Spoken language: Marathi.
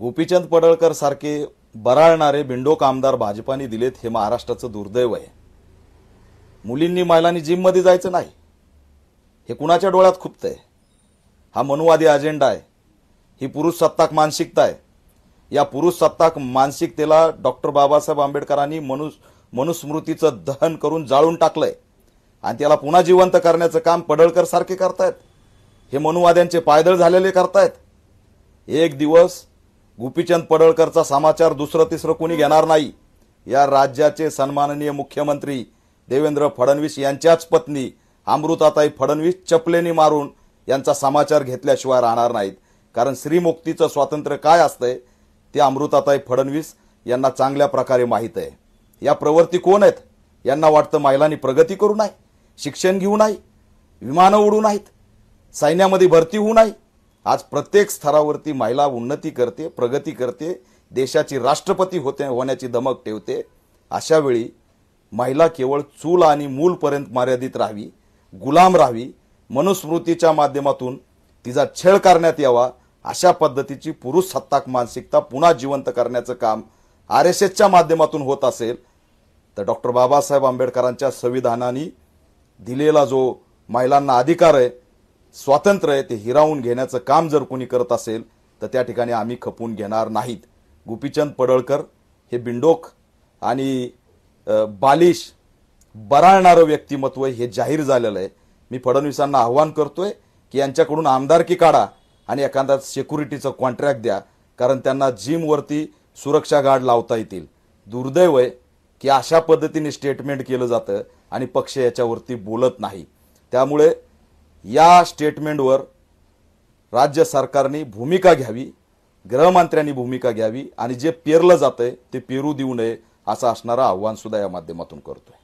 गोपीचंद पडळकर सारखे बराळणारे बिंडोक आमदार भाजपाने दिलेत हे महाराष्ट्राचं दुर्दैव आहे। मुलींनी महिलांनी जिममध्ये जायचं नाही हे कुणाच्या डोळ्यात खुपतंय? हा मनुवादी अजेंडा आहे, ही पुरुष सत्ताक मानसिकता आहे। या पुरुष सत्ताक मानसिकतेला डॉक्टर बाबासाहेब आंबेडकरांनी मनुस्मृतीचं दहन करून जाळून टाकलंय आणि त्याला पुन्हा जिवंत करण्याचं काम पडळकर सारखे करतायत। हे मनुवाद्यांचे पायदळ झालेले करतायत। एक दिवस गोपीचंद पडळकरचा समाचार दुसरं तिसरं कोणी घेणार नाही। या राज्याचे सन्माननीय मुख्यमंत्री देवेंद्र फडणवीस यांच्याच पत्नी अमृताताई फडणवीस चपलेनी मारून यांचा समाचार घेतल्याशिवाय राहणार नाहीत। कारण स्त्रीमुक्तीचं स्वातंत्र्य काय असतंय ते अमृताताई फडणवीस यांना चांगल्या प्रकारे माहित आहे। या प्रवृत्ती कोण आहेत? यांना वाटतं महिलांनी प्रगती करू नये, शिक्षण घेऊ नये, विमानं उडू नाहीत, सैन्यामध्ये भरती होऊ नये। आज प्रत्येक स्तरावरती महिला उन्नती करते, प्रगती करते, देशाची राष्ट्रपती होण्याची धमक ठेवते। अशा वेळी महिला केवळ चूल आणि मूलपर्यंत मर्यादित राहावी, गुलाम राहावी, मनुस्मृतीच्या माध्यमातून तिचा छळ करण्यात यावा अशा पद्धतीची पुरुष सत्ताक मानसिकता पुन्हा जिवंत करण्याचं काम आरएसएसच्या माध्यमातून होत असेल तर डॉक्टर बाबासाहेब आंबेडकरांच्या संविधानाने दिलेला जो महिलांना अधिकार आहे, स्वातंत्र्य आहे, ते हिरावून घेण्याचं काम जर कोणी करत असेल तर त्या ठिकाणी आम्ही खपून घेणार नाहीत। गोपीचंद पडळकर हे बिंडोक आणि बालिश बराळणारं व्यक्तिमत्व हे जाहीर झालेलं आहे। मी फडणवीसांना आव्हान करतोय की यांच्याकडून आमदारकी काढा आणि एखादा सिक्युरिटीचं कॉन्ट्रॅक्ट द्या, कारण त्यांना जिमवरती सुरक्षा गार्ड लावता येतील। दुर्दैव आहे की अशा पद्धतीने स्टेटमेंट केलं जातं आणि पक्ष याच्यावरती बोलत नाही। त्यामुळे या स्टेटमेंटवर राज्य सरकारने भूमिका घ्यावी, गृहमंत्र्यांनी भूमिका घ्यावी आणि जे पेरलं जातंय ते पेरू देऊ नये असं असणारं आव्हान सुद्धा या माध्यमातून करतोय।